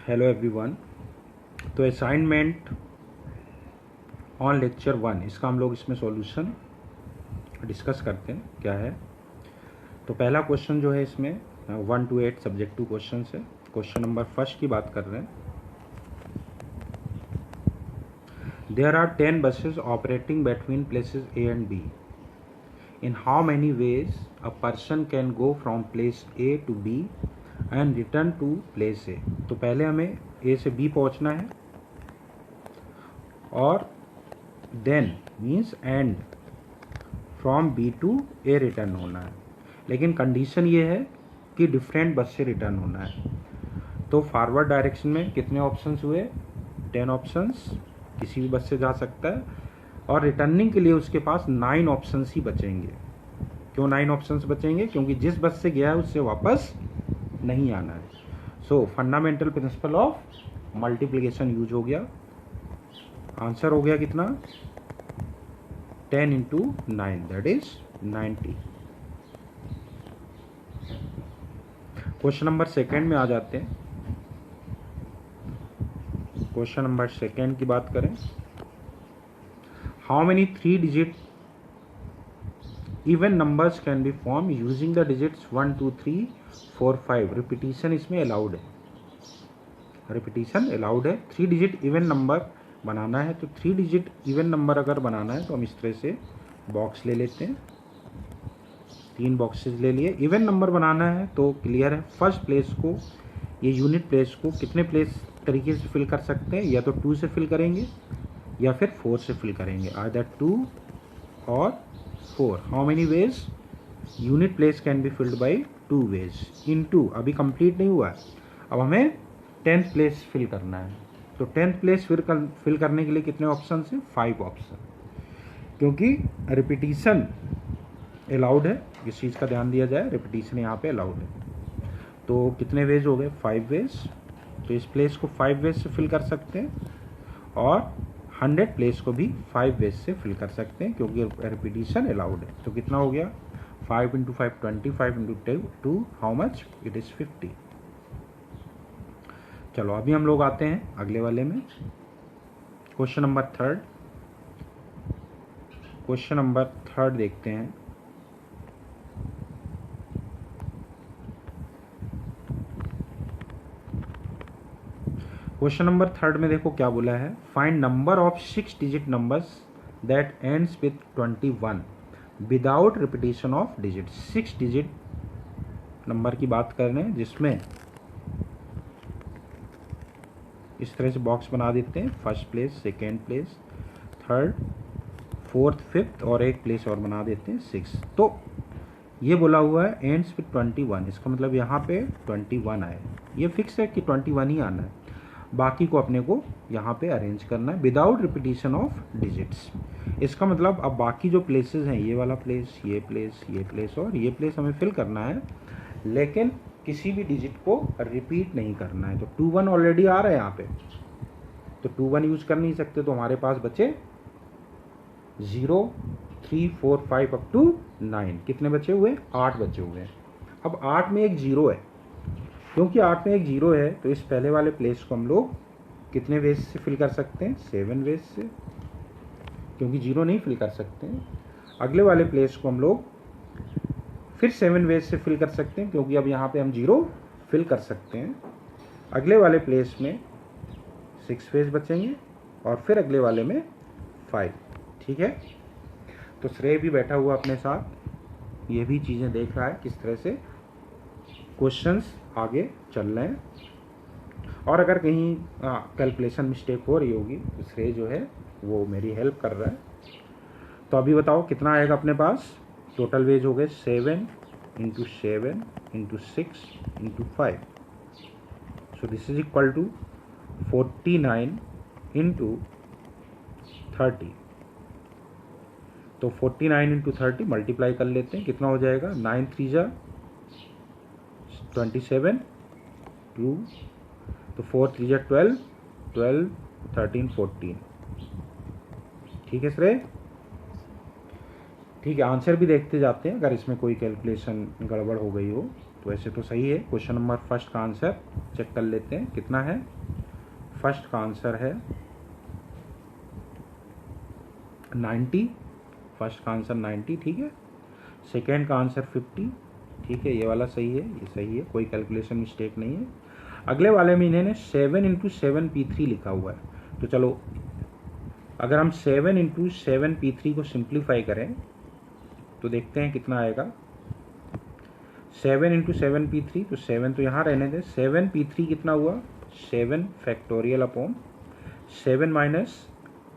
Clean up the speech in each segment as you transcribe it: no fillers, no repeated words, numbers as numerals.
Hello everyone. तो assignment on lecture 1 इसका हम लोग इसमें सॉल्यूशन डिस्कस करते हैं क्या है। तो पहला क्वेश्चन जो है इसमें 1 to 8 सब्जेक्टिव क्वेश्चन है। क्वेश्चन नंबर फर्स्ट की बात कर रहे हैं। There are 10 buses operating between places A and B. In how many ways a person can go from place A to B and return to place A. तो पहले हमें A से B पहुंचना है और then means and from B to A return होना है। लेकिन कंडीशन ये है कि डिफरेंट बस से रिटर्न होना है। तो फॉरवर्ड डायरेक्शन में कितने ऑप्शंस हुए? 10 ऑप्शंस, किसी भी बस से जा सकता है। और रिटर्निंग के लिए उसके पास 9 ऑप्शंस ही बचेंगे। क्यों 9 ऑप्शंस बचेंगे? क्योंकि जिस बस से गया है उससे वापस नहीं आना है। सो fundamental principle of multiplication use हो गया। आंसर हो गया कितना? 10 into 9 that is 90। Question number second में आ जाते हैं। क्वेश्चन नंबर सेकेंड की बात करें। How many 3 digit even numbers can be form using the digits 1 2 3 4 5। Repetition इसमें अलाउड है। रिपीटिशन अलाउड है। 3 डिजिट इवन नंबर बनाना है। तो 3 डिजिट इवन नंबर अगर बनाना है तो हम इस तरह से बॉक्स ले लेते हैं। 3 बॉक्सेस ले लिए। इवन नंबर बनाना है तो क्लियर है, फर्स्ट प्लेस को, ये यूनिट प्लेस को कितने प्लेस तरीके से फिल कर सकते हैं? या तो 2 से फिल करेंगे या फिर 4 से फिल करेंगे। आइदर 2 और 4। How many ways unit place can be filled by 2 ways in 2। अभी कंप्लीट नहीं हुआ है, अब हमें 10th प्लेस फिल करना है। तो 10th प्लेस फिल करने के लिए कितने ऑप्शन हैं? 5 ऑप्शन। क्योंकि रिपीटिशन अलाउड है, इस चीज़ का ध्यान दिया जाए, रिपीटिशन यहाँ पे अलाउड है। तो कितने वेज हो गए? 5 वेज। तो इस प्लेस को 5 वेज से फिल कर सकते हैं और 100 प्लेस को भी 5 वेज से फिल कर सकते हैं क्योंकि रिपीटिशन अलाउड है। तो कितना हो गया? 5 into 5 20, 5 into 2 how much? It is 50। चलो अभी हम लोग आते हैं अगले वाले में। Question number third. Question number third देखते हैं। क्वेश्चन नंबर थर्ड में देखो क्या बोला है। Find number of 6 digit numbers that ends with 21 without repetition of digit. 6 digit number की बात कर रहे हैं जिसमें इस तरह से बॉक्स बना देते हैं। First place, second place, third, fourth, fifth और एक प्लेस और बना देते हैं 6। तो ये बोला हुआ है एंड्स विथ 21। इसका मतलब यहाँ पे 21 आए। ये फिक्स है कि 21 ही आना है। बाकी को अपने को यहाँ पे अरेंज करना है विदाउट रिपीटिशन ऑफ डिजिट्स। इसका मतलब अब बाकी जो प्लेसेस हैं, ये वाला प्लेस, ये प्लेस, ये प्लेस और ये प्लेस हमें फिल करना है, लेकिन किसी भी डिजिट को रिपीट नहीं करना है। तो 21 ऑलरेडी आ रहा है यहाँ पे, तो 21 यूज कर नहीं सकते। तो हमारे पास बचे 0 3 4 5 अप टू 9। कितने बचे हुए? 8 बचे हुए हैं। अब 8 में एक 0 है। क्योंकि 8 में एक 0 है तो इस पहले वाले प्लेस को हम लोग कितने वेज से फिल कर सकते हैं? 7 वेज से, क्योंकि 0 नहीं फिल कर सकते हैं। अगले वाले प्लेस को हम लोग फिर 7 वेज से फिल कर सकते हैं क्योंकि अब यहाँ पे हम 0 फिल कर सकते हैं। अगले वाले प्लेस में 6 वेज बचेंगे और फिर अगले वाले में 5। ठीक है। तो श्रेय भी बैठा हुआ अपने साथ, ये भी चीज़ें देख रहा है किस तरह से क्वेश्चंस आगे चल रहे हैं। और अगर कहीं कैलकुलेशन मिस्टेक हो रही होगी तो श्रेय जो है वो मेरी हेल्प कर रहा है। तो अभी बताओ कितना आएगा अपने पास? टोटल वेज हो गए 7 into 7 into 6 into 5। So this is equal to 49 into 30। तो 49 into 30 मल्टीप्लाई कर लेते हैं, कितना हो जाएगा? 9 3 जा 27 2, तो 4 3 जा 12 12 13 14। ठीक है श्रेय? ठीक है। आंसर भी देखते जाते हैं अगर इसमें कोई कैलकुलेशन गड़बड़ हो गई हो तो वैसे तो सही है। क्वेश्चन नंबर फर्स्ट का आंसर चेक कर लेते हैं कितना है। फर्स्ट का आंसर है 90, फर्स्ट का आंसर 90, ठीक है। सेकेंड का आंसर 50, ठीक है, ये वाला सही है, ये सही है, कोई कैलकुलेशन मिस्टेक नहीं है। अगले वाले में इन्होंने 7 इंटू 7p3 लिखा हुआ है। तो चलो अगर हम 7 इंटू 7p3 को सिंप्लीफाई करें तो देखते हैं कितना आएगा। 7 इंटू 7p3, तो 7 तो यहाँ रहने दें। 7p3 कितना हुआ, 7 फैक्टोरियल अपॉन 7 माइनस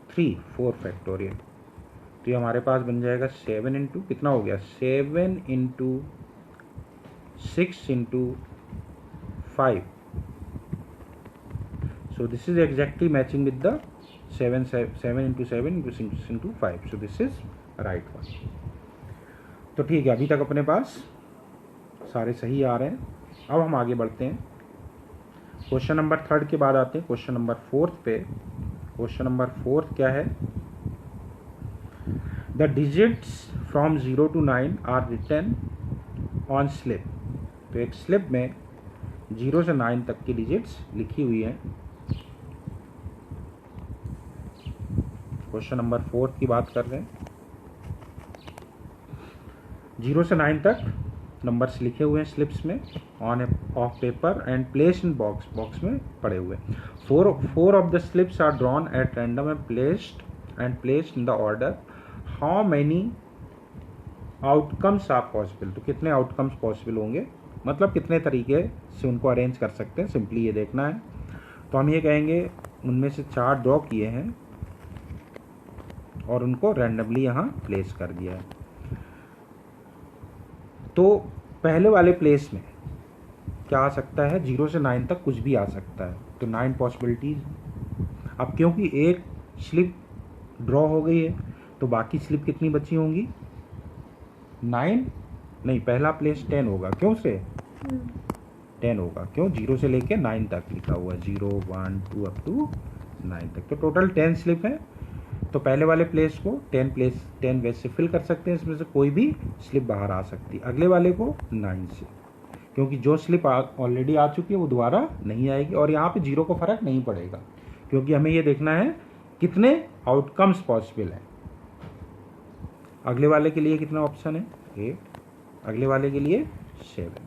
3 4 फैक्टोरियल। तो ये हमारे पास बन जाएगा 7 इंटू कितना हो गया, 7 into 6 into 5। So this is exactly matching with the 7 into 7 into 6 into 5। So this is right one. तो ठीक है, अभी तक अपने पास सारे सही आ रहे हैं। अब हम आगे बढ़ते हैं। क्वेश्चन नंबर 3 के बाद आते हैं क्वेश्चन नंबर 4 पे। क्वेश्चन नंबर 4 क्या है, the digits from 0 to 9 are written on slip. तो एक स्लिप में 0 से 9 तक की डिजिट्स लिखी हुई हैं। क्वेश्चन नंबर 4 की बात कर रहे हैं। 0 से 9 तक नंबर्स लिखे हुए हैं स्लिप्स में on of paper and place in box में पड़े हुए। Four of the slips are drawn at random and placed in the order. How many outcomes are possible. तो कितने आउटकम्स पॉसिबल होंगे, मतलब कितने तरीके से उनको अरेंज कर सकते हैं, सिंपली ये देखना है। तो हम ये कहेंगे उनमें से 4 ड्रॉ किए हैं और उनको रैंडमली यहाँ प्लेस कर दिया है। तो पहले वाले प्लेस में क्या आ सकता है, 0 से 9 तक कुछ भी आ सकता है। तो 9 पॉसिबिलिटीज। अब क्योंकि एक स्लिप ड्रॉ हो गई है तो बाकी स्लिप कितनी बची होंगी, 9 नहीं, पहला प्लेस 10 होगा। क्यों से 10 होगा, क्यों 0 से लेके 9 तक लिखा हुआ है, 0 1 2 अप टू 9 तक। तो टोटल 10 स्लिप है। तो पहले वाले प्लेस को 10 वेज से फिल कर सकते हैं, इसमें से कोई भी स्लिप बाहर आ सकती है। अगले वाले को 9 से, क्योंकि जो स्लिप ऑलरेडी आ चुकी है वो दोबारा नहीं आएगी। और यहाँ पे 0 को फर्क नहीं पड़ेगा, क्योंकि हमें ये देखना है कितने आउटकम्स पॉसिबल हैं। अगले वाले के लिए कितना ऑप्शन है, 8, अगले वाले के लिए 7।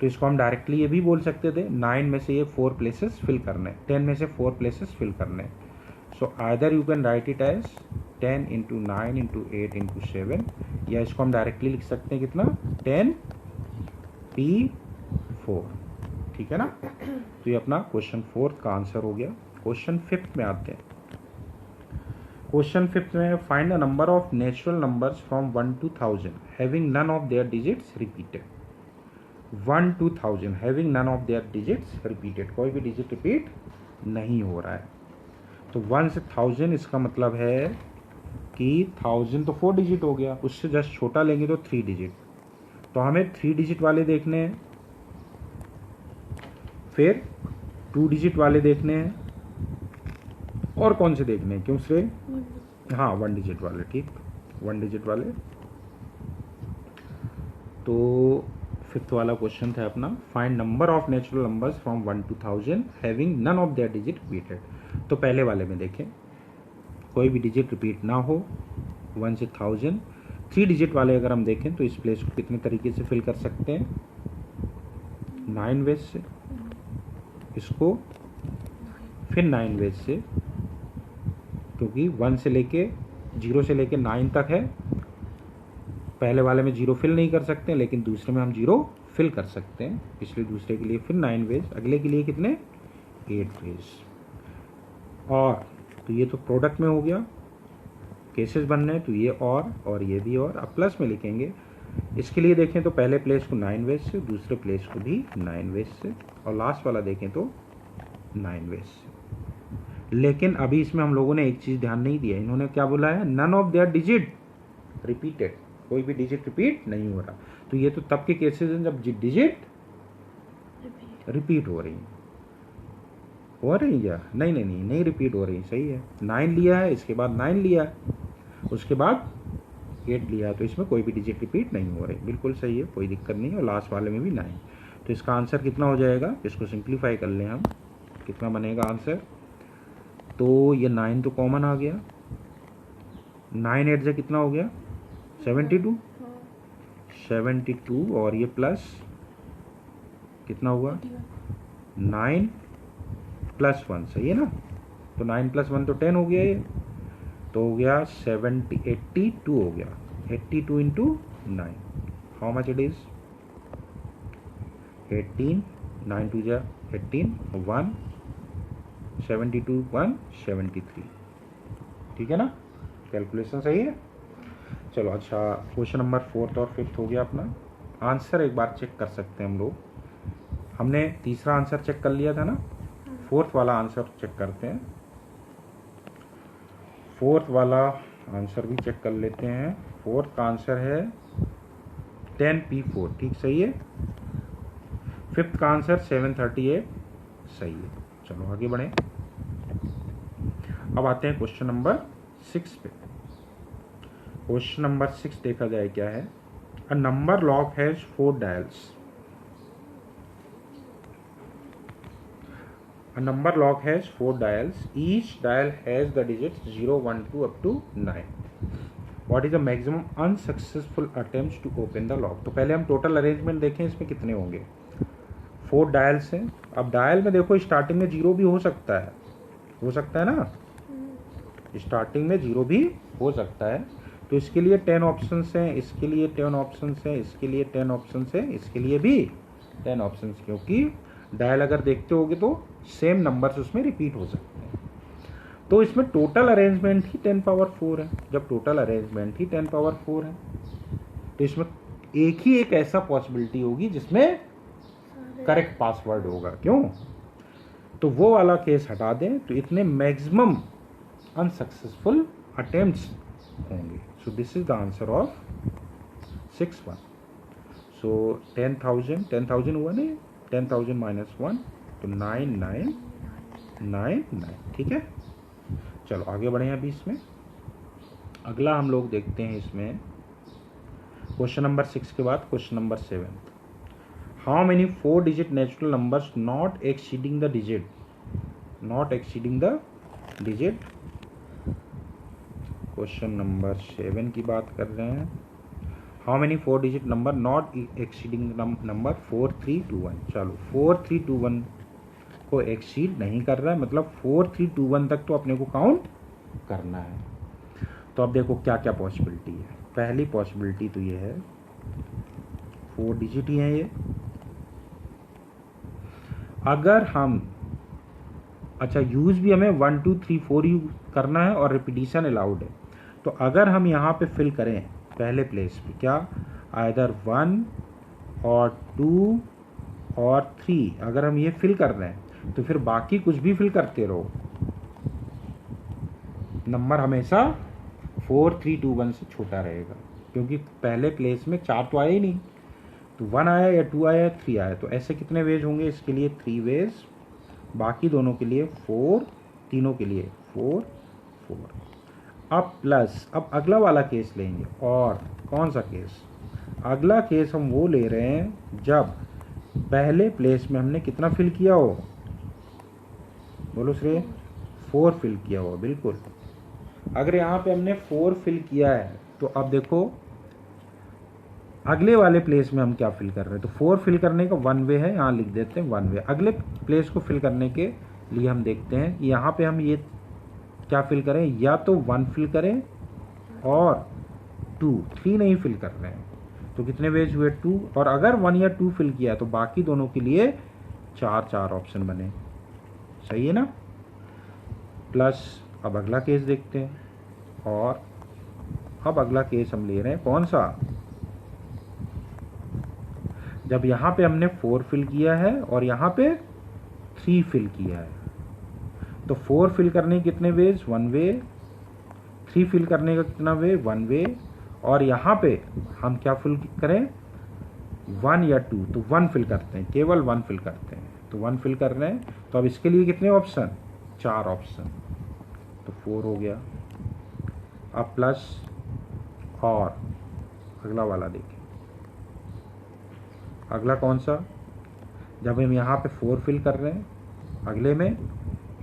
तो इसको हम डायरेक्टली ये भी बोल सकते थे 9 में से ये 4 प्लेसेस फिल करने, 10 में से 4 प्लेसेस फिल करने। So either you can write it as 10 into 9 into 8 into 7, या इसको हम डायरेक्टली लिख सकते हैं कितना, 10p4, ठीक है ना। तो ये अपना क्वेश्चन 4 का आंसर हो गया। क्वेश्चन 5 में आते हैं। क्वेश्चन 5 में find the number of natural numbers from 1 to 1000 having none of their digits repeated. 1 to 1000 having none of their digits repeated, कोई भी डिजिट रिपीट नहीं हो रहा है। तो 1 से 1000 इसका मतलब है कि 1000 तो 4 डिजिट हो गया, उससे जस्ट छोटा लेंगे तो 3 डिजिट। तो हमें 3 डिजिट वाले देखने हैं, फिर 2 डिजिट वाले देखने हैं, और कौन से देखने हैं, क्यों से, हाँ 1 डिजिट वाले, ठीक 1 डिजिट वाले। तो 5th वाला क्वेश्चन था अपना, find number of natural numbers from 1 to 1000 having none of their digit repeated. तो पहले वाले में देखें कोई भी डिजिट रिपीट ना हो, 1 से 1000। 3 डिजिट वाले अगर हम देखें तो इस प्लेस को कितने तरीके से फिल कर सकते हैं, 9 वेज से, इसको फिर 9 वेज से, क्योंकि 1 से लेके 0 से लेके 9 तक है। पहले वाले में 0 फिल नहीं कर सकते, लेकिन दूसरे में हम 0 फिल कर सकते हैं, इसलिए दूसरे के लिए फिर 9 वेज, अगले के लिए कितने 8 वेज। और तो ये तो प्रोडक्ट में हो गया, केसेस बनने हैं तो ये और ये भी और। अब प्लस में लिखेंगे, इसके लिए देखें तो पहले प्लेस को 9 वेज से, दूसरे प्लेस को भी 9 वेज से, और लास्ट वाला देखें तो 9 वेज से। लेकिन अभी इसमें हम लोगों ने एक चीज़ ध्यान नहीं दिया, इन्होंने क्या बोला है, none of their digit repeated, कोई भी डिजिट रिपीट नहीं हो रहा। तो ये तो तब के केसेस हैं जब डिजिट रिपीट हो रही है, हो रही है क्या, नहीं रिपीट हो रही, सही है। 9 लिया है, इसके बाद 9 लिया है, उसके बाद 8 लिया तो इसमें कोई भी डिजिट रिपीट नहीं हो रही, बिल्कुल सही है, कोई दिक्कत नहीं है। और लास्ट वाले में भी 9, तो इसका आंसर कितना हो जाएगा, इसको सिंप्लीफाई कर लें हम, कितना बनेगा आंसर। तो ये 9 तो कॉमन आ गया, 9 8 से कितना हो गया 72, 72 और ये प्लस कितना हुआ 9 + 1, सही है ना। तो 9 + 1 तो 10 हो गया, ये तो हो गया 82 हो गया, 82 × 9, हाउ मच इट इज 18, 9 2 जा 18, 1 72 1 73, ठीक है ना, कैलकुलेशन सही है। चलो अच्छा, क्वेश्चन नंबर 4 और 5 हो गया अपना। आंसर एक बार चेक कर सकते हैं हम लोग, हमने तीसरा आंसर चेक कर लिया था ना, 4th वाला आंसर चेक करते हैं। 4th वाला आंसर भी चेक कर लेते हैं। 4th का आंसर है 10p4, ठीक सही है। 5th का आंसर 738, सही है। चलो आगे बढ़ें, अब आते हैं क्वेश्चन नंबर 6 पे। क्वेश्चन नंबर 6 देखा जाए क्या है। A number lock has 4 dials. A number lock has 4 dials. Each dial has the digits 0, 1, 2 up to 9. What is the maximum unsuccessful attempts to open the lock? तो पहले हम total arrangement देखें, इसमें कितने होंगे। 4 डायल्स हैं। अब डायल में देखो स्टार्टिंग में 0 भी हो सकता है ना, स्टार्टिंग में 0 भी हो सकता है। तो इसके लिए 10 ऑप्शंस हैं, इसके लिए 10 ऑप्शंस हैं, इसके लिए 10 ऑप्शंस हैं, इसके लिए भी 10 ऑप्शंस, क्योंकि डायल अगर देखते होगे तो सेम नंबर्स उसमें रिपीट हो सकते हैं। तो इसमें टोटल अरेंजमेंट ही 10⁴ है। जब टोटल अरेंजमेंट ही 10⁴ है तो इसमें एक ही एक ऐसा पॉसिबिलिटी होगी जिसमें करेक्ट पासवर्ड होगा। क्यों? तो वो वाला केस हटा दें, तो इतने मैक्सिमम अनसक्सेसफुल अटेम्प्ट्स होंगे। सो this is the answer of 6 1। सो 10,000 हुआ नहीं, 10,000 - 1 तो 9999, ठीक है। चलो आगे बढ़े अभी इसमें। अगला हम लोग देखते हैं इसमें क्वेश्चन नंबर 6 के बाद question number 7। How many 4 digit natural numbers not exceeding the digit, question number 7 की बात कर रहे हैं। How many 4 digit number not exceeding number 4321। चलो 4321 को एक्सीड नहीं कर रहा है, मतलब 4321 तक तो अपने को काउंट करना है। तो अब देखो क्या क्या पॉसिबिलिटी है। पहली पॉसिबिलिटी तो ये है 4 डिजिट ही है ये। अगर हम अच्छा यूज भी हमें 1 2 3 4 यूज करना है और रिपीटिशन अलाउड है। तो अगर हम यहाँ पे फिल करें पहले प्लेस पे क्या, आइदर 1 और 2 और 3, अगर हम ये फिल कर रहे हैं तो फिर बाकी कुछ भी फिल करते रहो, नंबर हमेशा 4321 से छोटा रहेगा, क्योंकि पहले प्लेस में 4 तो आया ही नहीं। तो 1 आया या 2 आया या 3 आया, तो ऐसे कितने वेज होंगे, इसके लिए 3 वेज, बाकी दोनों के लिए 4, तीनों के लिए 4 4। अब प्लस, अब अगला वाला केस लेंगे। और कौन सा केस? अगला केस हम वो ले रहे हैं जब पहले प्लेस में हमने कितना फिल किया हो, बोलो श्रेय, 4 फिल किया हो। बिल्कुल, अगर यहाँ पे हमने 4 फिल किया है तो अब देखो अगले वाले प्लेस में हम क्या फिल कर रहे हैं। तो 4 फिल करने का 1 वे है, यहाँ लिख देते हैं 1 वे। अगले प्लेस को फिल करने के लिए हम देखते हैं यहाँ पे हम ये क्या फिल करें, या तो 1 फिल करें और 2, 3 नहीं फिल कर रहे हैं, तो कितने वेज हुए 2। और अगर 1 या 2 फिल किया तो बाकी दोनों के लिए 4 ऑप्शन बने, सही है ना। प्लस अब अगला केस देखते हैं, और अब अगला केस हम ले रहे हैं कौन सा, जब यहाँ पे हमने 4 फिल किया है और यहाँ पे 3 फिल किया है। तो 4 फिल करने के कितने वेज, 1 वे, 3 फिल करने का कितना वे, 1 वे, और यहाँ पे हम क्या फिल करें, 1 या 2, तो 1 फिल करते हैं, केवल 1 फिल करते हैं, तो 1 फिल कर रहे हैं। तो अब इसके लिए कितने ऑप्शन, 4 ऑप्शन, तो 4 हो गया। अब प्लस और अगला वाला देखिए, अगला कौन सा, जब हम यहाँ पे 4 फिल कर रहे हैं, अगले में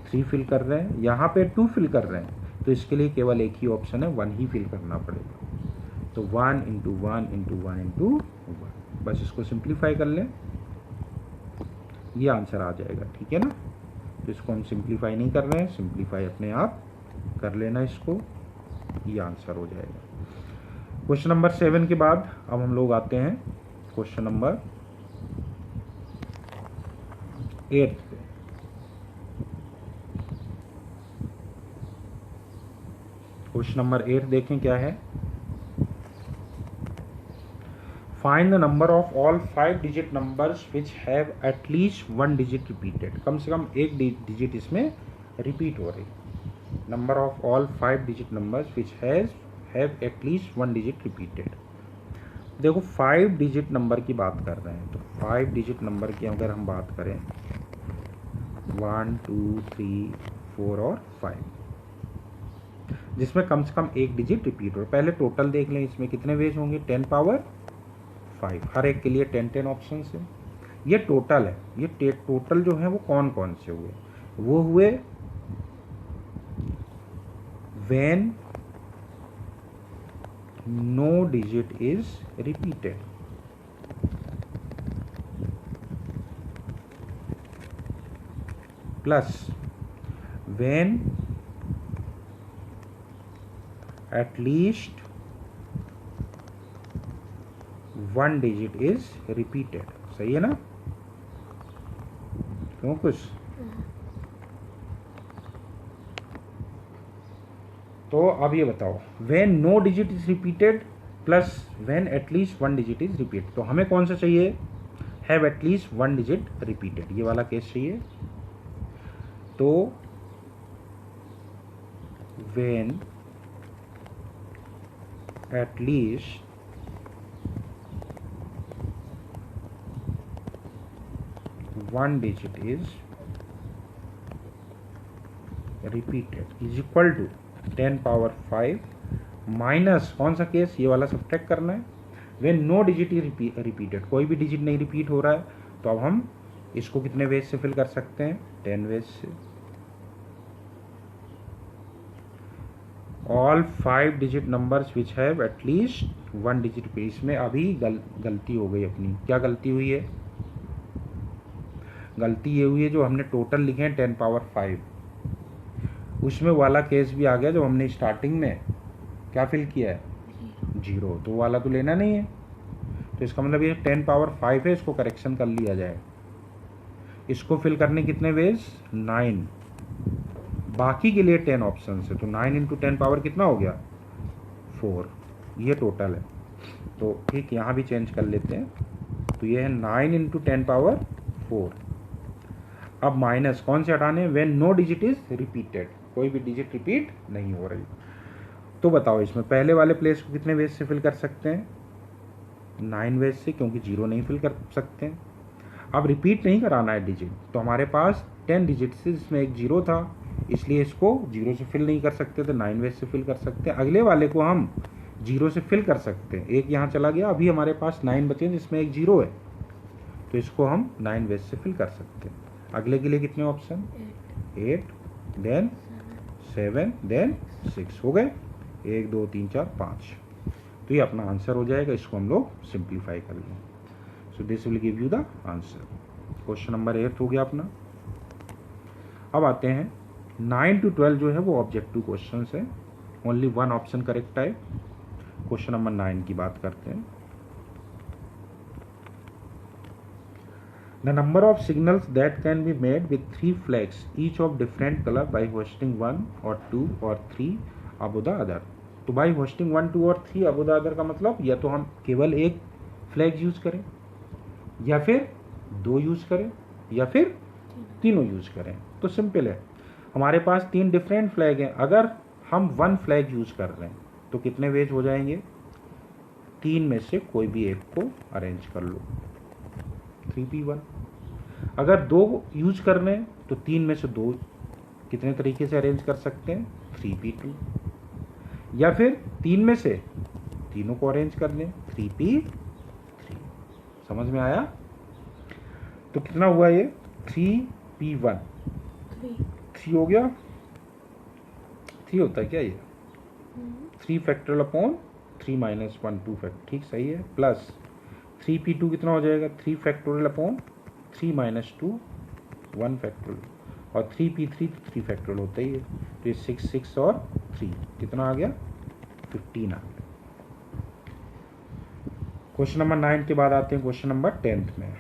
3 फिल कर रहे हैं, यहाँ पे 2 फिल कर रहे हैं, तो इसके लिए केवल एक ही ऑप्शन है, 1 ही फिल करना पड़ेगा। तो 1 इंटू 1 इंटू 1 इंटू 1, बस इसको सिंप्लीफाई कर लें, ये आंसर आ जाएगा, ठीक है ना। तो इसको हम सिंप्लीफाई नहीं कर रहे हैं, सिंप्लीफाई अपने आप कर लेना इसको, ये आंसर हो जाएगा। क्वेश्चन नंबर 7 के बाद अब हम लोग आते हैं क्वेश्चन नंबर 8 पे। क्वेश्चन नंबर 8 देखें क्या है। Find the number of all 5 digit numbers which have at least 1 digit repeated. कम से कम एक डिजिट इसमें रिपीट हो रही। Number of all 5 digit numbers which have at least 1 digit repeated. देखो 5 डिजिट नंबर की बात कर रहे हैं, तो 5 डिजिट नंबर की अगर हम बात करें 1 2 3 4 और 5, जिसमें कम से कम एक डिजिट रिपीट हो। पहले टोटल देख लें, इसमें कितने वेज होंगे, 10 पावर 5, हर एक के लिए 10 ऑप्शन है। ये टोटल है, ये टोटल जो है वो कौन कौन से हुए, वो हुए when no digit is repeated, plus when at least 1 digit is repeated। सही है ना, क्यों कुछ। तो अब ये बताओ, when no digit is repeated plus when at least 1 digit is repeated, तो हमें कौन सा चाहिए, have at least 1 digit repeated, ये वाला केस चाहिए। तो when at least one digit is repeated is equal to 10 power 5 minus कौन सा केस, ये वाला सब्ट्रैक्ट करना है। when no digit is repeated, कोई भी डिजिट नहीं रिपीट हो रहा है, तो अब हम इसको कितने वेज से फिल कर सकते हैं, 10 वेज से। All 5 digit numbers which have at least 1 digit पे। इसमें अभी गलती हो गई अपनी, क्या गलती हुई है, गलती ये हुई है जो हमने टोटल लिखे हैं 10 पावर 5, उसमें वाला केस भी आ गया जो हमने स्टार्टिंग में क्या फिल किया है, 0, तो वाला तो लेना नहीं है। तो इसका मतलब ये 10 पावर 5 है, इसको करेक्शन कर लिया जाए। इसको फिल करने कितने वेज, 9, बाकी के लिए 10 ऑप्शन है, तो 9 इंटू 10 पावर कितना हो गया, 4, ये टोटल है। तो ठीक यहाँ भी चेंज कर लेते हैं, तो ये है 9 इंटू 10 पावर 4। अब माइनस कौन से हटाने, when no digit is repeated, कोई भी डिजिट रिपीट नहीं हो रही। तो बताओ इसमें पहले वाले प्लेस को कितने वेज से फिल कर सकते हैं, 9 वेज से, क्योंकि 0 नहीं फिल कर सकते हैं। अब रिपीट नहीं कराना है डिजिट, तो हमारे पास 10 डिजिट से, जिसमें एक 0 था, इसलिए इसको 0 से फिल नहीं कर सकते, तो 9 वेज से फिल कर सकते हैं। अगले वाले को हम 0 से फिल कर सकते हैं, एक यहाँ चला गया, अभी हमारे पास 9 बचे जिसमें एक 0 है, तो इसको हम 9 वेज से फिल कर सकते हैं। अगले के लिए कितने ऑप्शन, 8 देन 7 देन 6 हो गए, 1 2 3 4 5, तो ये अपना आंसर हो जाएगा। इसको हम लोग सिंप्लीफाई कर लें, so this will give you the answer. Question number 8 हो गया अपना। अब आते हैं 9 to 12 जो है वो ऑब्जेक्टिव क्वेश्चन है, ओनली 1 ऑप्शन करेक्ट है। क्वेश्चन नंबर 9 की बात करते हैं। The number of signals that can be made with 3 flags each of different color by hoisting 1 or 2 or 3 above the other। तो by hoisting 1 2 और 3 above the other का मतलब या तो हम केवल एक फ्लैग यूज करें, या फिर 2 यूज करें, या फिर तीनों यूज करें। तो सिंपल है, हमारे पास 3 डिफरेंट फ्लैग हैं, अगर हम 1 फ्लैग यूज कर रहे हैं तो कितने वेज हो जाएंगे, 3 में से कोई भी एक को अरेंज कर लो, 3p1। अगर 2 यूज कर रहे हैं तो 3 में से 2 कितने तरीके से अरेंज कर सकते हैं, 3p2, या फिर 3 में से तीनों को अरेंज कर लें, 3p3। समझ में आया? तो कितना हुआ ये? 3p1 3 हो गया। 3 होता है क्या ये? 3 फैक्टोरियल अपॉन 3 माइनस 1 2 फैक्टर, ठीक सही है। प्लस 3p2 कितना हो जाएगा? 3 फैक्टोरियल अपॉन 3 माइनस 2 1 फैक्टोरियल, और 3p3 3 फैक्टोरियल होता ही है। तो ये 6 6 और 3 कितना आ गया? 15 आ गया। क्वेश्चन नंबर 9 के बाद आते हैं क्वेश्चन नंबर 10 में।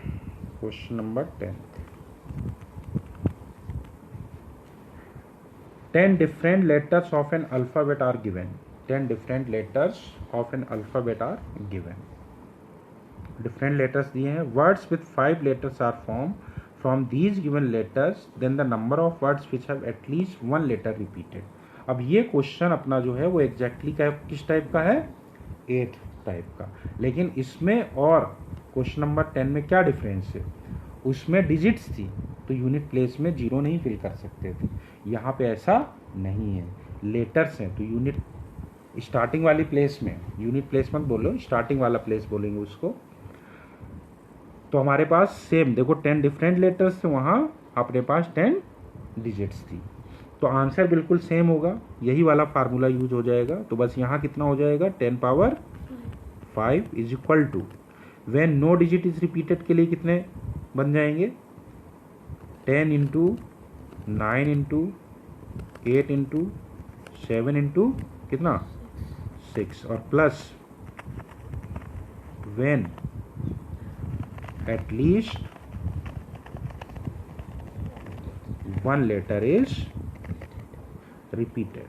Question number 10 different letters of an alphabet are given. 10 different letters of an alphabet are given. Different letters दिए हैं। Words with 5 letters are formed from these given letters. Then the number of words which have at least 1 letter repeated. अब ये question अपना जो है वो exactly किस type का है? 8th टाइप का। लेकिन इसमें और क्वेश्चन नंबर 10 में क्या डिफरेंस है? उसमें डिजिट्स थी तो यूनिट प्लेस में 0 नहीं फिल कर सकते थे। यहाँ पे ऐसा नहीं है, लेटर्स हैं तो यूनिट स्टार्टिंग वाली प्लेस में, यूनिट प्लेस मत बोलो, स्टार्टिंग वाला प्लेस बोलेंगे उसको। तो हमारे पास सेम देखो 10 डिफरेंट लेटर्स थे, वहाँ अपने पास 10 डिजिट्स थी। तो आंसर बिल्कुल सेम होगा, यही वाला फार्मूला यूज हो जाएगा। तो बस यहाँ कितना हो जाएगा? 10 power 5 is equal to, when no digit is repeated के लिए कितने बन जाएंगे? 10 इंटू 9 इंटू 8 इंटू 7 इंटू कितना? 6, और plus when at least 1 letter is repeated.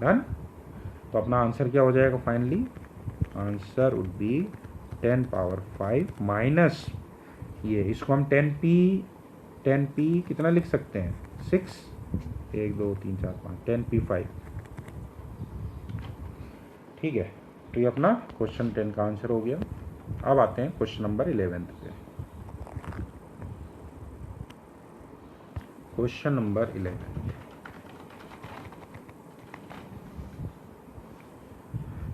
Done. तो अपना आंसर क्या हो जाएगा finally? Answer would be 10 power 5 minus ये, इसको हम 10p कितना लिख सकते हैं? 6 1 2 3 4 5 10p5, ठीक है। तो ये अपना क्वेश्चन 10 का आंसर हो गया। अब आते हैं क्वेश्चन नंबर 11 पे। क्वेश्चन नंबर 11,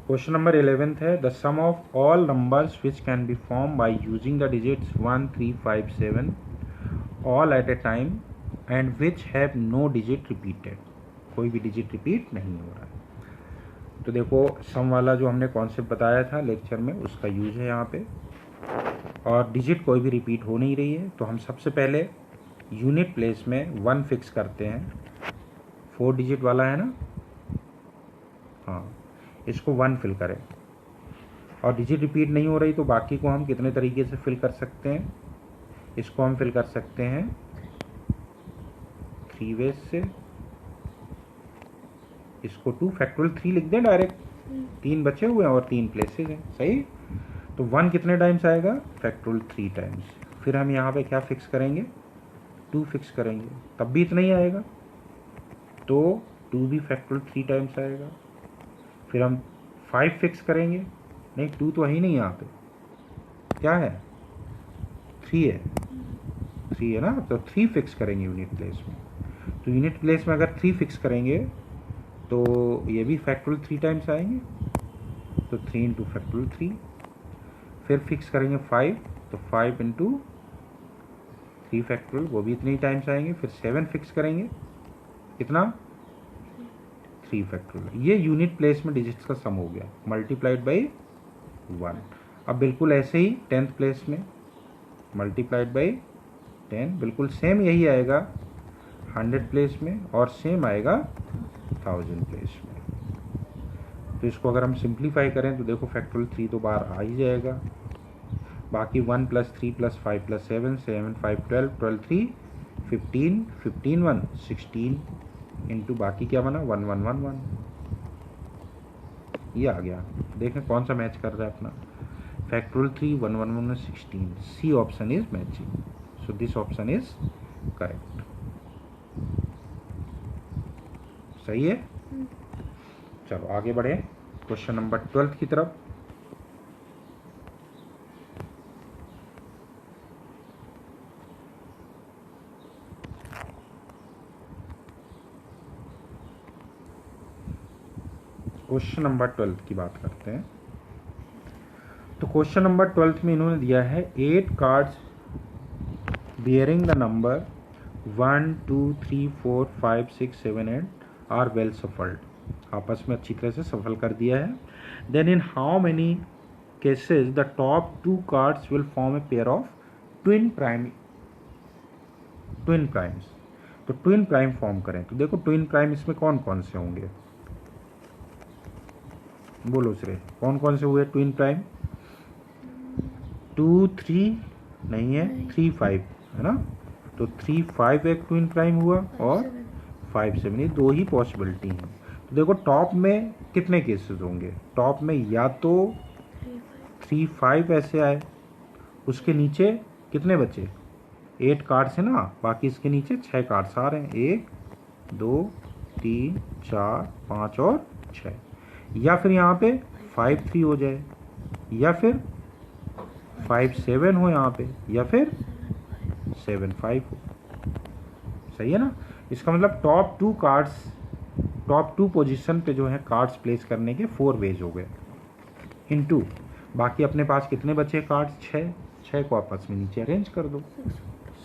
क्वेश्चन नंबर 11 है, the sum of all numbers which can be form by using the digits 1 3 5 7 all at a time and which have no digit repeated. कोई भी डिजिट रिपीट नहीं हो रहा है। तो देखो सम वाला जो हमने कॉन्सेप्ट बताया था लेक्चर में, उसका यूज है यहाँ पे, और डिजिट कोई भी रिपीट हो नहीं रही है। तो हम सबसे पहले यूनिट प्लेस में 1 फिक्स करते हैं। 4 डिजिट वाला है ना, हाँ, इसको 1 फिल करें। और डिजिट रिपीट नहीं हो रही तो बाकी को हम कितने तरीके से फिल कर सकते हैं? इसको हम फिल कर सकते हैं 3 वेज से। इसको 2 फैक्टोरियल 3 लिख दें डायरेक्ट, 3 बचे हुए हैं और 3 प्लेसेस हैं, सही। तो 1 कितने टाइम्स आएगा? Factorial 3 times. फिर हम यहाँ पे क्या फिक्स करेंगे? 2 फिक्स करेंगे, तब भी इतना ही आएगा। तो 2 भी फैक्टोरियल 3 टाइम्स आएगा। फिर हम 5 फिक्स करेंगे, नहीं 2 तो है ही नहीं यहाँ पे, क्या है? 3 है, 3 है ना। तो 3 फिक्स करेंगे यूनिट प्लेस में। तो यूनिट प्लेस में अगर 3 फिक्स करेंगे तो ये भी फैक्टोरियल 3 टाइम्स आएंगे, तो 3 इंटू फैक्टोरियल 3। फिर फिक्स करेंगे 5, तो 5 इंटू 3 फैक्टोरियल, वो भी इतने ही टाइम्स आएंगे। फिर 7 फिक्स करेंगे, कितना? 3 फैक्टोरियल। ये यूनिट प्लेस में डिजिट्स का सम हो गया, मल्टीप्लाइड बाई 1। अब बिल्कुल ऐसे ही 10th प्लेस में मल्टीप्लाइड बाई 10, बिल्कुल सेम यही आएगा 100 प्लेस में, और सेम आएगा 1000 प्लेस में। तो इसको अगर हम सिंप्लीफाई करें तो देखो फैक्टोरियल 3 तो बाहर आ ही जाएगा। बाकी 1 + 3 + 5 + 7 7 5 12 12 3 15 15 1 16 इंटू बाकी क्या बना? 1 1 1 1। ये आ गया। देखें कौन सा मैच कर रहा है अपना? Factorial 3 1 1 1 16। C option is matching, so this option is correct. सही है। चलो आगे बढ़े क्वेश्चन नंबर 12 की तरफ। क्वेश्चन नंबर 12 की बात करते हैं। तो क्वेश्चन नंबर 12 में इन्होंने दिया है 8 cards bearing the number 1 2 3 4 5 6 7 8 are well shuffled, आपस में अच्छी तरह से सफल कर दिया है। Then in how many cases the top 2 cards will form a pair of twin primes. तो ट्विन प्राइम फॉर्म करें, तो देखो ट्विन प्राइम इसमें कौन कौन से होंगे, बोलो श्रेय, कौन कौन से हुए ट्विन प्राइम? 2 3 नहीं है, 3 5 है ना, तो 3 5 एक ट्विन प्राइम हुआ और 5 7, ये दो ही पॉसिबिलिटी हैं। तो देखो टॉप में कितने केसेस होंगे, टॉप में या तो 3 5 ऐसे आए, उसके नीचे कितने बचे, 8 कार्ड्स है ना, बाकी इसके नीचे 6 कार्ड्स आ रहे हैं, 1 2 3 4 5 और 6, या फिर यहाँ पे 5 3 हो जाए, या फिर 5 7 हो यहाँ पे, या फिर 7 5 हो। सही है ना, इसका मतलब टॉप 2 कार्ड्स, टॉप 2 पोजीशन पे जो है कार्ड्स प्लेस करने के 4 वेज हो गए इनटू, बाकी अपने पास कितने बचे कार्ड्स, 6 को आपस में नीचे अरेंज कर दो,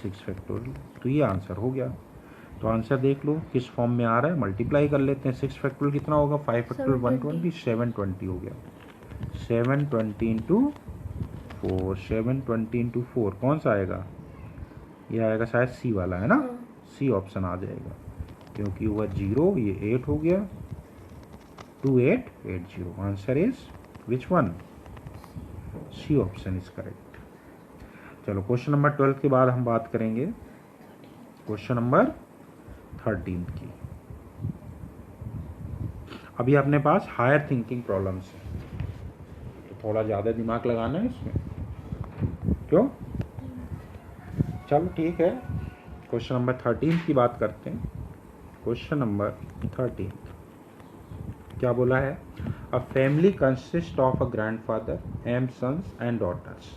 6 फैक्टोरियल। तो ये आंसर हो गया। तो आंसर देख लो किस फॉर्म में आ रहा है, मल्टीप्लाई कर लेते हैं। 6 फैक्टोरियल कितना होगा, 5 फैक्टोरियल 120, 720 हो गया, 720 इंटू 4, 720 इंटू 4 कौन सा आएगा, ये आएगा शायद सी वाला है ना, सी ऑप्शन आ जाएगा, क्योंकि हुआ 0, ये 8 हो गया, 2880। Answer is which one, C option is correct. चलो क्वेश्चन नंबर 12 के बाद हम बात करेंगे क्वेश्चन नंबर 13 की। अभी अपने पास हायर थिंकिंग प्रॉब्लम्स है, तो थोड़ा ज़्यादा दिमाग लगाना है इसमें, क्यों? चलो ठीक है, क्वेश्चन नंबर 13 की बात करते हैं। क्वेश्चन नंबर 13 क्या बोला है, a family consist of a grandfather, m sons and daughters,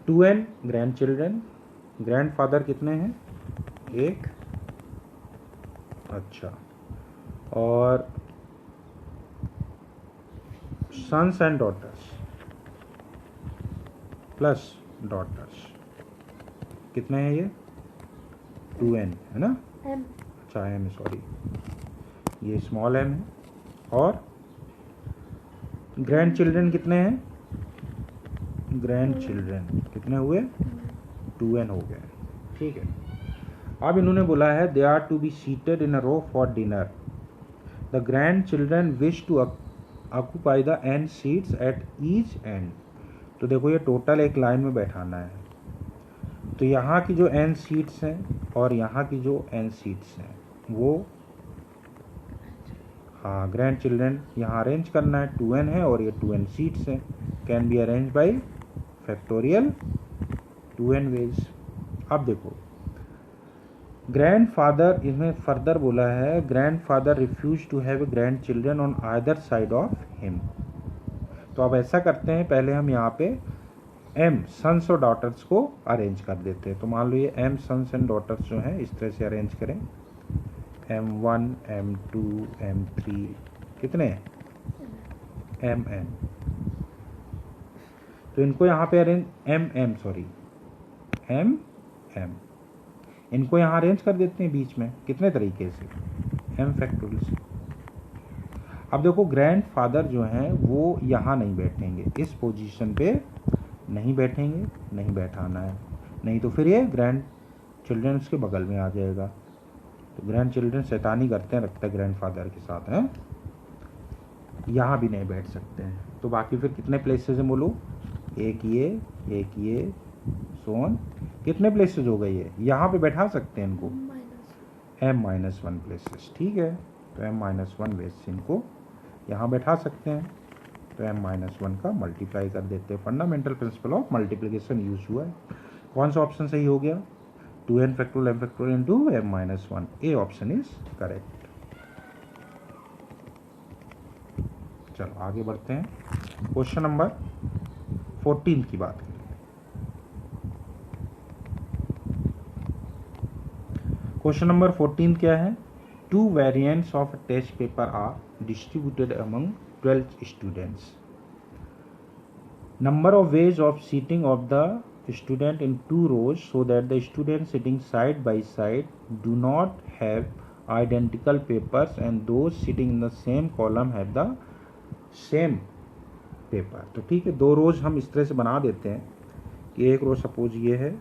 2n grand children, grandfather कितने हैं, 1, अच्छा, और sons and daughters plus daughters कितने हैं, ये 2n है ना, अच्छा m, सॉरी ये स्मॉल m है, और ग्रैंड चिल्ड्रन कितने हैं, ग्रैंड चिल्ड्रन कितने हुए, 2n हो गए, ठीक है। अब इन्होंने बोला है they are to be seated in a row for dinner, the grand children wish to occupy the n seats at each end. तो देखो ये टोटल एक लाइन में बैठाना है, तो यहाँ की जो n सीट्स हैं और यहाँ की जो n सीट्स हैं वो, हाँ ग्रैंड चिल्ड्रन यहाँ अरेंज करना है, 2n है और ये 2n सीट्स हैं, can be arrange by factorial 2n ways. अब देखो ग्रैंडफादर, इसमें फर्दर बोला है grandfather refuse to have grand children on either side of him. तो अब ऐसा करते हैं, पहले हम यहाँ पे m सन्स और डॉटर्स को अरेंज कर देते हैं। तो मान लो ये m सन्स एंड डॉटर्स जो हैं इस तरह से अरेंज करें, m1 m2 m3 कितने mm, तो इनको यहाँ पे अरेंज m इनको यहाँ अरेंज कर देते हैं बीच में, कितने तरीके से, m फैक्टोरियल से। अब देखो ग्रैंडफादर जो हैं वो यहाँ नहीं बैठेंगे, इस पोजीशन पे नहीं बैठेंगे, नहीं बैठाना है, नहीं तो फिर ये ग्रैंड चिल्ड्रन उसके बगल में आ जाएगा। तो ग्रैंड चिल्ड्रन शैतानी करते हैं, रखते हैं ग्रैंडफादर के साथ हैं, यहाँ भी नहीं बैठ सकते हैं। तो बाकी फिर कितने प्लेसेस हैं बोलो, एक ये सोन, कितने प्लेसेस हो गए, ये यहाँ पे बैठा सकते हैं इनको, m-1 प्लेसेस, ठीक है। तो m-1 वेज इनको यहाँ बैठा सकते हैं, तो m-1 का मल्टीप्लाई कर देते हैं। Fundamental principle of multiplication use हुआ है। कौन सा ऑप्शन सही हो गया, 2n factorial m factorial into m-1, A option is correct. चलो आगे बढ़ते हैं, क्वेश्चन नंबर 14 की बात करें। क्वेश्चन नंबर 14 क्या है, 2 variants of a test paper are distributed among 12 students. Number of ways of seating of the student in 2 rows so that the students sitting side by side do not have identical papers and those sitting in the same column have the same paper. तो ठीक है, 2 रोज हम इस तरह से बना देते हैं कि एक रो सपोज ये है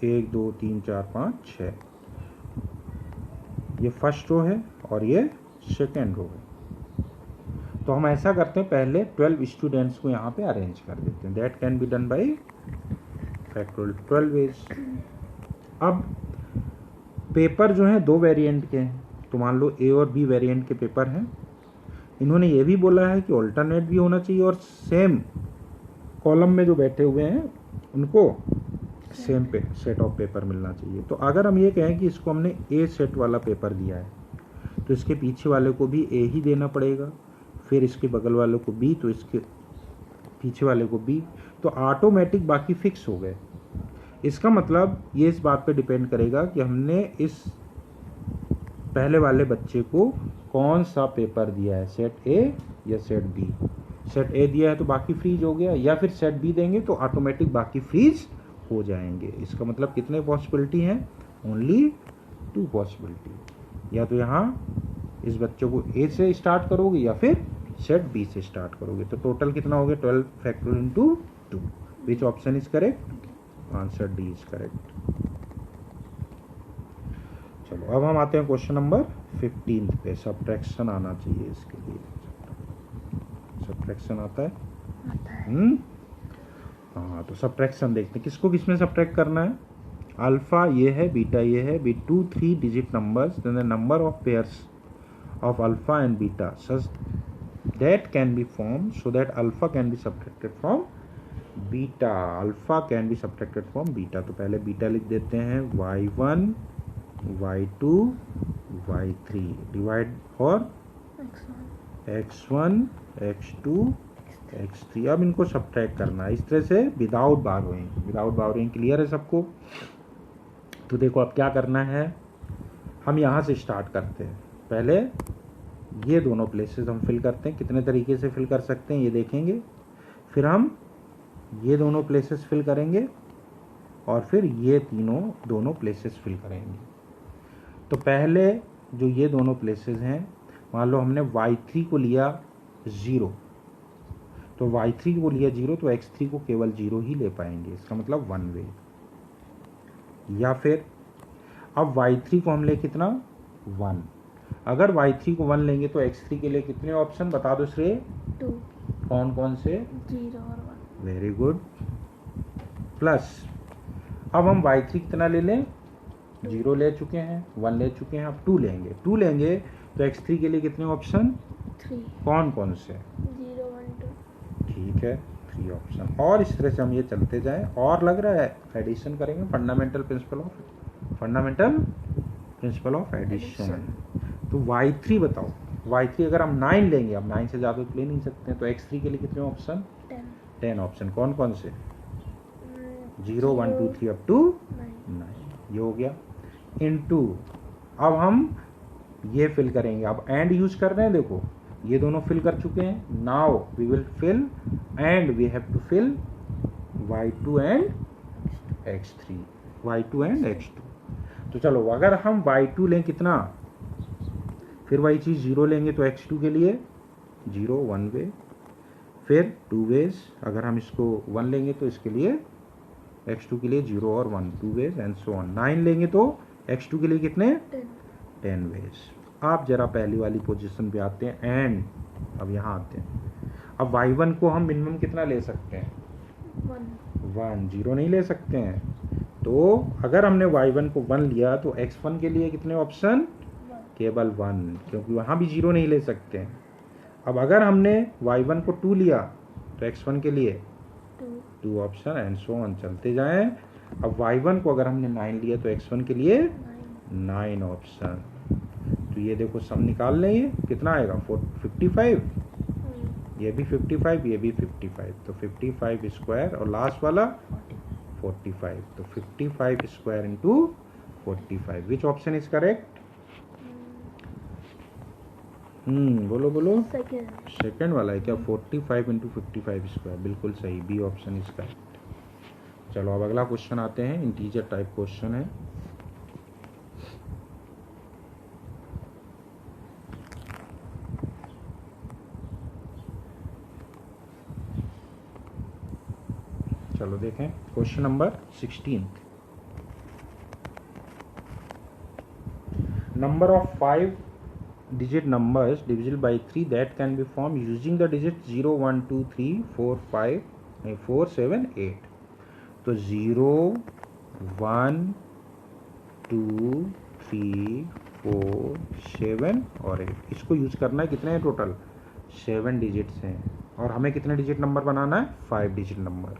1 2 3 4 5 6, ये फर्स्ट रो है और ये सेकेंड रो है. तो हम ऐसा करते हैं, पहले 12 स्टूडेंट्स को यहाँ पे अरेंज कर देते हैं. That can be done by factorial 12 ways. अब पेपर जो है 2 वेरिएंट के हैं, तो मान लो ए और बी वेरिएंट के पेपर हैं. इन्होंने ये भी बोला है कि ऑल्टरनेट भी होना चाहिए और सेम कॉलम में जो बैठे हुए हैं उनको सेम सेट ऑफ पेपर मिलना चाहिए. तो अगर हम ये कहें कि इसको हमने ए सेट वाला पेपर दिया है तो इसके पीछे वाले को भी ए ही देना पड़ेगा, फिर इसके बगल वाले को बी, तो इसके पीछे वाले को बी, तो ऑटोमेटिक बाकी फिक्स हो गए. इसका मतलब ये इस बात पे डिपेंड करेगा कि हमने इस पहले वाले बच्चे को कौन सा पेपर दिया है, सेट ए या सेट बी. सेट ए दिया है तो बाकी फ्रीज हो गया, या फिर सेट बी देंगे तो ऑटोमेटिक बाकी फ्रीज हो जाएंगे. इसका मतलब कितने पॉसिबिलिटी हैं? Only 2 possibility. या तो यहाँ इस बच्चे को ए से स्टार्ट करोगे या फिर सेट बी से स्टार्ट करोगे. तो टोटल कितना हो गया? 12 factorial into 2. Which option is correct? Answer D is correct. चलो अब हम आते हैं क्वेश्चन नंबर 15 पे. सब्ट्रैक्शन आना चाहिए इसके लिए. सब्ट्रैक्शन आता है? हाँ, तो सब्ट्रैक्शन देखते हैं किसको किसमें सब्ट्रैक्ट करना है. अल्फा ये है, बीटा ये है, with 2 3 digit numbers, then the number of pairs of alpha and beta such that can be formed so that alpha can be subtracted from beta. alpha can be subtracted from beta. तो पहले beta लिख देते हैं, y1 y2 y3 divide और x1 x2 x3. अब इनको subtract करना है इस तरह से without burrowing. Without burrowing clear है सबको? तो देखो अब क्या करना है, हम यहाँ से स्टार्ट करते हैं. पहले ये दोनों प्लेसेस हम फिल करते हैं. कितने तरीके से फिल कर सकते हैं ये देखेंगे. फिर हम ये दोनों प्लेसेस फिल करेंगे और फिर ये दोनों प्लेसेस फिल करेंगे. तो पहले जो ये दोनों प्लेसेस हैं, मान लो हमने y3 को लिया 0, तो y3 को लिया 0 तो x3 को केवल 0 ही ले पाएंगे. इसका मतलब 1 वे. या फिर अब y3 को हम ले कितना 1. अगर y3 को 1 लेंगे तो x3 के लिए कितने ऑप्शन बता दो श्रेय? 2. कौन कौन से? 0 और 1. Very good. प्लस अब हम y3 कितना ले लें? 0 ले चुके हैं, 1 ले चुके हैं, अब 2 लेंगे. 2 लेंगे तो x3 के लिए कितने ऑप्शन? 3. कौन कौन से? 0 1 2. ठीक है, 3 ऑप्शन. और इस तरह से हम ये चलते जाएं. और लग रहा है एडिशन करेंगे. Fundamental principle of addition. तो y3 बताओ. y3 अगर हम 9 लेंगे, अब 9 से ज़्यादा तो ले नहीं सकते हैं, तो x3 के लिए कितने ऑप्शन? 10 ऑप्शन. कौन कौन से? 0 1 2 3 अप टू 9. ये हो गया. इनटू अब हम ये फिल करेंगे. अब एंड यूज कर रहे हैं. देखो ये दोनों फिल कर चुके हैं. Now we will fill and we have to fill y2 and x3. y2 and x2. तो चलो अगर हम y2 लें कितना, फिर वही चीज़ 0 लेंगे तो x2 के लिए 0 1 वे, फिर 2 वेज. अगर हम इसको 1 लेंगे तो इसके लिए x2 के लिए 0 और 1 2 वेज एंड सो ऑन. 9 लेंगे तो x2 के लिए कितने? 10 वेज. आप जरा पहली वाली पोजीशन पे आते हैं एंड अब यहाँ आते हैं. अब y1 को हम मिनिमम कितना ले सकते हैं? 1. 0 नहीं ले सकते हैं. तो अगर हमने y1 को 1 लिया तो x1 के लिए कितने ऑप्शन? केवल 1, क्योंकि वहाँ भी 0 नहीं ले सकते हैं. अब अगर हमने y1 को 2 लिया तो x1 के लिए 2 ऑप्शन एंड सो ऑन. चलते जाएं. अब y1 को अगर हमने 9 लिया तो x1 के लिए 9 ऑप्शन. तो ये देखो सम निकाल लें. ये कितना आएगा? 55. ये भी 55, ये भी 55. तो 55 स्क्वायर और लास्ट वाला 45. तो 55 square into 45. Which option is correct? बोलो बोलो. सेकेंड. सेकेंड वाला है क्या? 45 इंटू 55 स्क्वायर. बिल्कुल सही, बी ऑप्शन इज करेक्ट. चलो अब अगला क्वेश्चन आते हैं. इंटीजर टाइप क्वेश्चन है. चलो देखें question number 16. Number of 5 digit numbers divisible by 3 that can be formed using the digits 0 1 2 3 4 5 4 7 8. तो 0 1 2 3 4 7 और 8 इसको यूज करना है. कितने हैं टोटल? 7 डिजिट्स हैं. और हमें कितने डिजिट नंबर बनाना है? 5 डिजिट नंबर.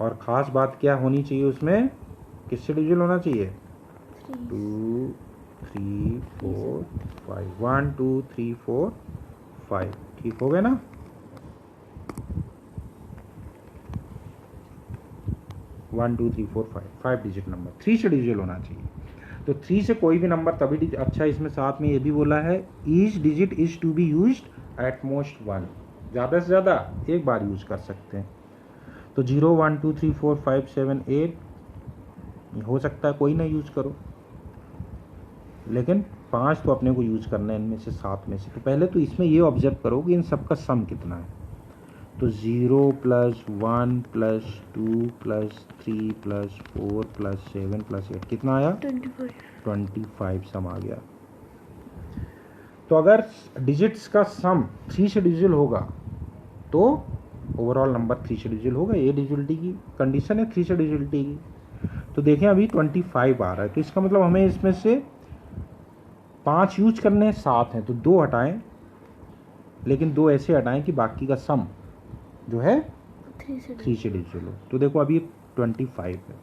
और ख़ास बात क्या होनी चाहिए उसमें? किससे डिविजिबल होना चाहिए? 2 3 4 5. 1 2 3 4 5. ठीक हो गए ना? One two three four five digit number 3 से डिविजिबल होना चाहिए. तो 3 से कोई भी नंबर तभी अच्छा. इसमें साथ में ये भी बोला है each digit is to be used at most 1. ज़्यादा से ज़्यादा एक बार यूज कर सकते हैं. तो 0 1 2 3 4 5 7 8 हो सकता है कोई ना यूज करो, लेकिन 5 तो अपने को यूज करना है इनमें से 7 में से. तो पहले तो इसमें ये ऑब्जर्व करो कि इन सबका सम कितना है. तो 0 plus 1 plus 2 plus 3 plus 4 plus 7 plus 8 कितना आया? 25 सम आ गया. तो अगर डिजिट्स का सम 3 से डिविजिबल होगा तो ओवरऑल नंबर 3 से डिविजिबल होगा. ये डिविजिबिलिटी की कंडीशन है 3 से डिविजिबिलिटी की. तो देखें अभी 25 आ रहा है. तो इसका मतलब हमें इसमें से 5 यूज करने हैं, 7 हैं तो 2 हटाएं, लेकिन 2 ऐसे हटाएं कि बाकी का सम जो है 3 से डिविजिबल हो. तो देखो अभी 25 है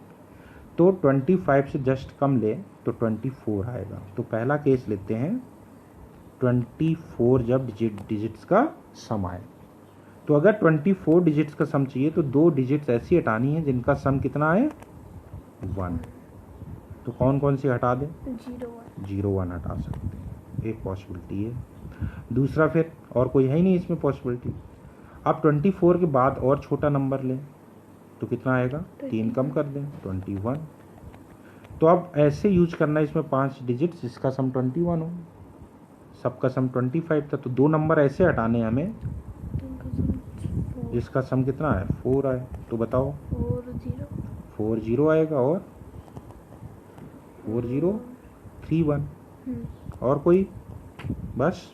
तो 25 से जस्ट कम ले तो 24 आएगा. तो पहला केस लेते हैं 24 जब डिजिट्स का सम आए. तो अगर 24 डिजिट्स का सम चाहिए तो 2 डिजिट्स ऐसी हटानी है जिनका सम कितना आए? 1. तो कौन कौन सी हटा दें? 0 1 हटा सकते हैं. एक पॉसिबिलिटी है. दूसरा फिर और कोई है ही नहीं इसमें पॉसिबिलिटी. अब 24 के बाद और छोटा नंबर लें तो कितना आएगा? 3 कम कर दें 21. तो अब ऐसे यूज करना है इसमें 5 डिजिट्स जिसका सम 21 हो. सबका सम 25 था तो 2 नंबर ऐसे हटाने हैं हमें जिसका सम कितना है? 4 आए. तो बताओ 4 0 आएगा और 4 0 3 1 और कोई बस.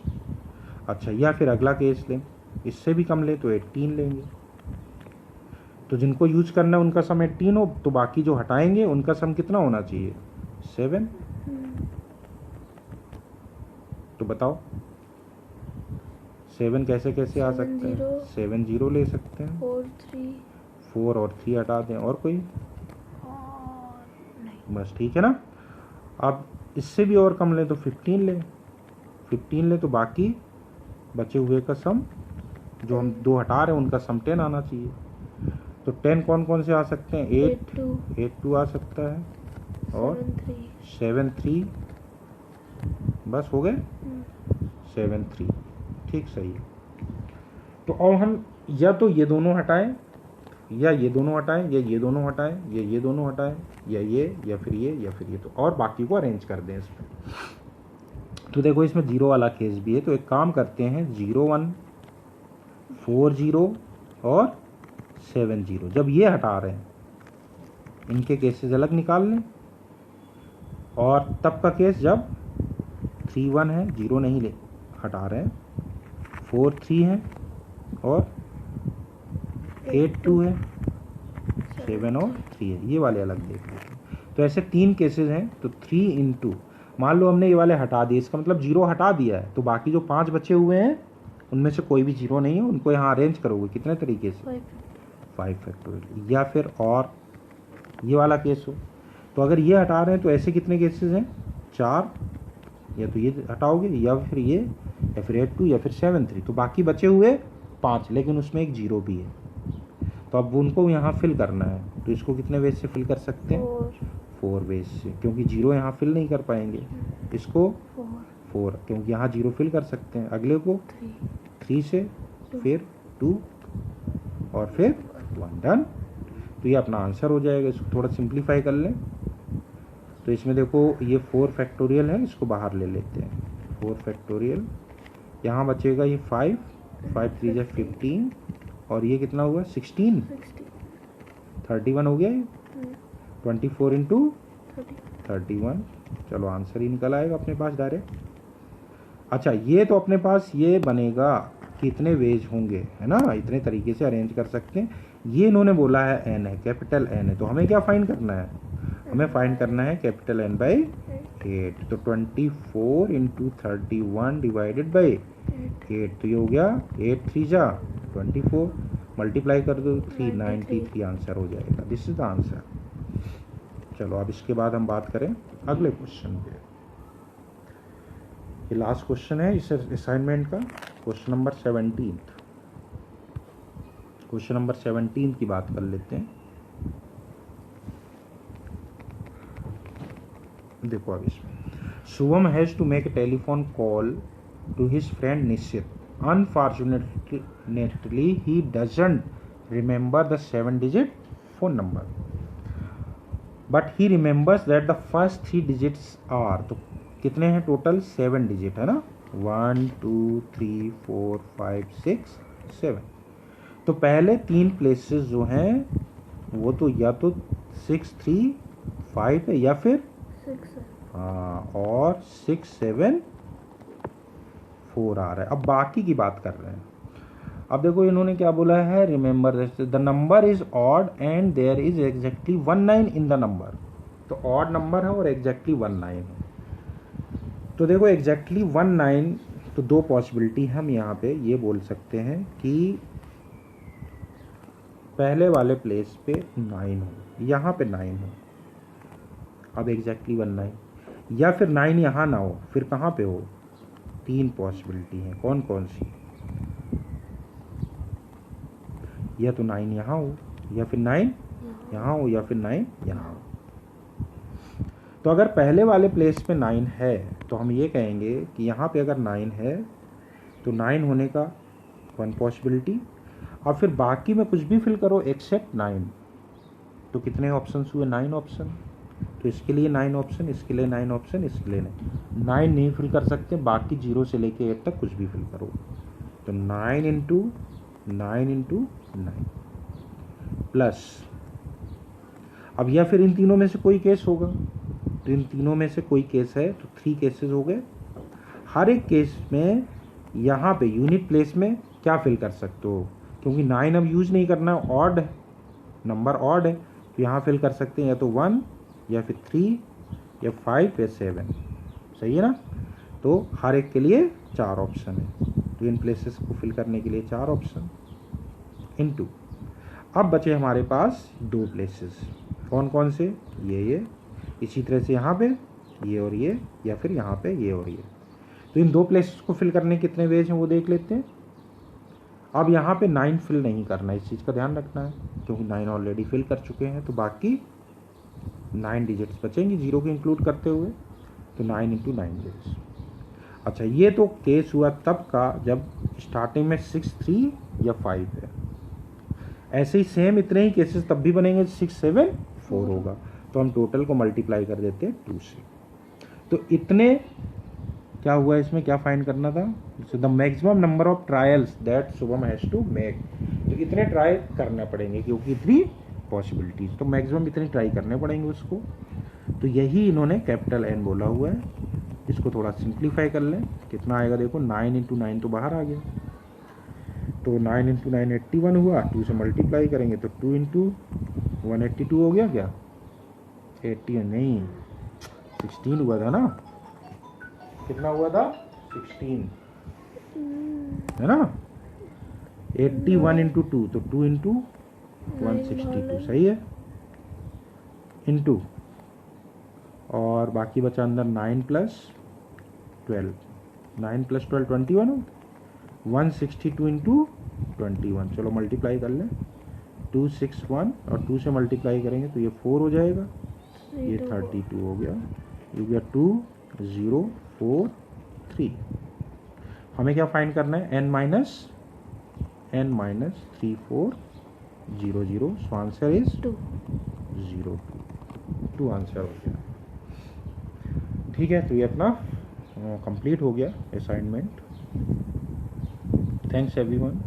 अच्छा या फिर अगला केस लें, इससे भी कम ले तो 18 लेंगे. तो जिनको यूज करना है उनका सम 18 हो तो बाकी जो हटाएंगे उनका सम कितना होना चाहिए? 7. तो बताओ 7 कैसे कैसे आ सकता है? 7 0 ले सकते हैं. 4 और 3 हटा दें और कोई बस. ठीक है ना? अब इससे भी और कम लें तो 15 ले तो बाकी बचे हुए का सम जो हम 2 हटा रहे हैं उनका सम 10 आना चाहिए. तो 10 कौन कौन से आ सकते हैं? 8 2 आ सकता है और 7 3 बस हो गए 7 3. ठीक सही है. तो अब हम या तो ये दोनों हटाएं या ये दोनों हटाएं या ये दोनों हटाएं या ये दोनों हटाएं या ये या फिर ये या फिर ये. तो और बाकी को अरेंज कर दें इसमें. तो देखो इसमें 0 वाला केस भी है. तो एक काम करते हैं 0 1 4 0 और 7 0 जब ये हटा रहे हैं इनके केसेस अलग निकाल लें. और तब का केस जब 3 1 है 0 नहीं ले हटा रहे हैं, 4 3 है और 8 2 है, 7 और 3 है. ये वाले अलग देख लेते हैं. तो ऐसे 3 केसेस हैं. तो 3 इंटू मान लो हमने ये वाले हटा दिए, इसका मतलब 0 हटा दिया है. तो बाकी जो 5 बचे हुए हैं उनमें से कोई भी 0 नहीं है. उनको यहाँ अरेंज करोगे कितने तरीके से? 5 फैक्टोरियल. या फिर और ये वाला केस हो तो अगर ये हटा रहे हैं तो ऐसे कितने केसेस हैं? 4. या तो ये हटाओगे या फिर ये या फिर 8 2 या फिर 7 3. तो बाकी बचे हुए 5 लेकिन उसमें एक 0 भी है. तो अब उनको यहाँ फिल करना है. तो इसको कितने वे से फिल कर सकते हैं? 4 वेज से, क्योंकि 0 यहाँ फिल नहीं कर पाएंगे। इसको 4 क्योंकि यहाँ 0 फिल कर सकते हैं। अगले को 3 से, फिर 2 और फिर 1। डन। तो ये अपना आंसर हो जाएगा। इसको थोड़ा सिंप्लीफाई कर लें तो इसमें देखो ये 4 फैक्टोरियल है, इसको बाहर ले लेते हैं। 4 फैक्टोरियल, यहाँ बचेगा ये 5 3 जा 15 और ये कितना हुआ 16 31 हो गया ये। 24 इंटू 31, चलो आंसर ही निकल आएगा अपने पास डायरेक्ट। अच्छा, ये तो अपने पास ये बनेगा कितने वेज होंगे, है ना, इतने तरीके से अरेंज कर सकते हैं। ये इन्होंने बोला है n है, कैपिटल N है, तो हमें क्या फाइंड करना है, हमें फाइंड करना है कैपिटल N बाई 8। तो 24 इंटू 31 डिवाइडेड बाई 8, तो ये हो गया 8 3 जा 24, मल्टीप्लाई कर दो 393 आंसर हो जाएगा। This is the answer. चलो अब इसके बाद हम बात करें अगले क्वेश्चन पे। ये लास्ट क्वेश्चन है इस असाइनमेंट का, क्वेश्चन नंबर 17। क्वेश्चन नंबर 17 की बात कर लेते हैं। देखो अब इसमें Shubham has to make a telephone call to his friend Nishchit. Unfortunately he doesn't remember the 7 digit phone number, but he remembers that the first 3 digits are, तो कितने हैं टोटल 7 डिजिट है ना, 1 2 3 4 5 6 7। तो पहले 3 प्लेसेस जो हैं वो तो या तो 6 3 5 है या फिर 6 हाँ और 6 7 4 आ रहा है। अब बाकी की बात कर रहे हैं। अब देखो इन्होंने क्या बोला है, remember the number is odd and there is exactly 19 in the number. तो ऑड नंबर है और एग्जैक्टली 19 है। तो देखो एग्जैक्टली 19, तो 2 पॉसिबिलिटी हम यहाँ पे ये बोल सकते हैं कि पहले वाले प्लेस पे 9 हो, यहाँ पे 9 हो। अब एग्जैक्टली 19, या फिर 9 यहाँ ना हो, फिर कहाँ पे हो, 3 पॉसिबिलिटी हैं। कौन कौन सी, या तो 9 यहाँ हो, या फिर 9 यहाँ हो, या फिर 9 यहाँ हो। तो अगर पहले वाले प्लेस पे 9 है तो हम ये कहेंगे कि यहाँ पे अगर 9 है तो 9 होने का 1 पॉसिबिलिटी, और फिर बाकी में कुछ भी फिल करो एक्सेप्ट 9। तो कितने ऑप्शंस हुए, 9 ऑप्शन। तो इसके लिए 9 ऑप्शन, इसके लिए 9 ऑप्शन, इसके लिए 9 नहीं फिल कर सकते, बाकी 0 से लेके 8 तक कुछ भी फिल करो। तो 9 इंटू 9 प्लस, अब या फिर इन तीनों में से कोई केस होगा, तो इन तीनों में से कोई केस है तो 3 केसेस हो गए। हर एक केस में यहाँ पे यूनिट प्लेस में क्या फिल कर सकते हो, क्योंकि 9 अब यूज नहीं करना, ऑड नंबर ऑड है, तो यहाँ फिल कर सकते हैं या तो 1 या फिर 3 या 5 या 7, सही है ना। तो हर एक के लिए 4 ऑप्शन है, तो इन प्लेसेस को फिल करने के लिए 4 ऑप्शन इनटू। अब बचे हमारे पास 2 प्लेसेस, कौन कौन से, ये इसी तरह से यहाँ पे ये और ये, या फिर यहाँ पे ये और ये। तो इन 2 प्लेसेस को फिल करने कितने वेज हैं वो देख लेते हैं। अब यहाँ पे 9 फिल नहीं करना है, इस चीज़ का ध्यान रखना है, क्योंकि 9 ऑलरेडी फिल कर चुके हैं। तो बाकी 9 डिजिट्स बचेंगे 0 को इंक्लूड करते हुए, तो 9 इंटू 9 डिजिट्स। अच्छा, ये तो केस हुआ तब का जब स्टार्टिंग में 6 3 या 5 है। ऐसे ही सेम इतने ही केसेस तब भी बनेंगे 6 7 4 होगा। तो हम टोटल को मल्टीप्लाई कर देते हैं 2 से। तो इतने क्या हुआ, इसमें क्या फाइंड करना था, the maximum number of trials that Shubham has to make. तो इतने ट्राई करने पड़ेंगे क्योंकि इतनी पॉसिबिलिटीज, तो मैक्सिमम इतने ट्राई करने पड़ेंगे उसको। तो यही इन्होंने कैपिटल N बोला हुआ है। इसको थोड़ा सिंप्लीफाई कर लें, कितना आएगा देखो, 9 इंटू 9 तो बाहर आ गया, तो 9 इंटू 9 81 हुआ, 2 से मल्टीप्लाई करेंगे तो 2 इंटू 182 हो गया, क्या 80 नहीं 16 हुआ था ना, कितना हुआ था 16 है ना। 81 इंटू 2 तो 2 इंटू 162 सही है, इंटू और बाकी बचा अंदर 9 प्लस 12, 9 प्लस 12 21 हो, 162 इंटू 21। चलो मल्टीप्लाई कर लें, 261 और 2 से मल्टीप्लाई करेंगे तो ये 4 हो जाएगा, ये 32 हो गया, ये गया 2 0 4 3। हमें क्या फाइंड करना है, n minus 3 4 0 0। So answer is 2। 0 2 answer हो गया। ठीक है, तो ये अपना कंप्लीट हो गया असाइनमेंट। Thanks everyone.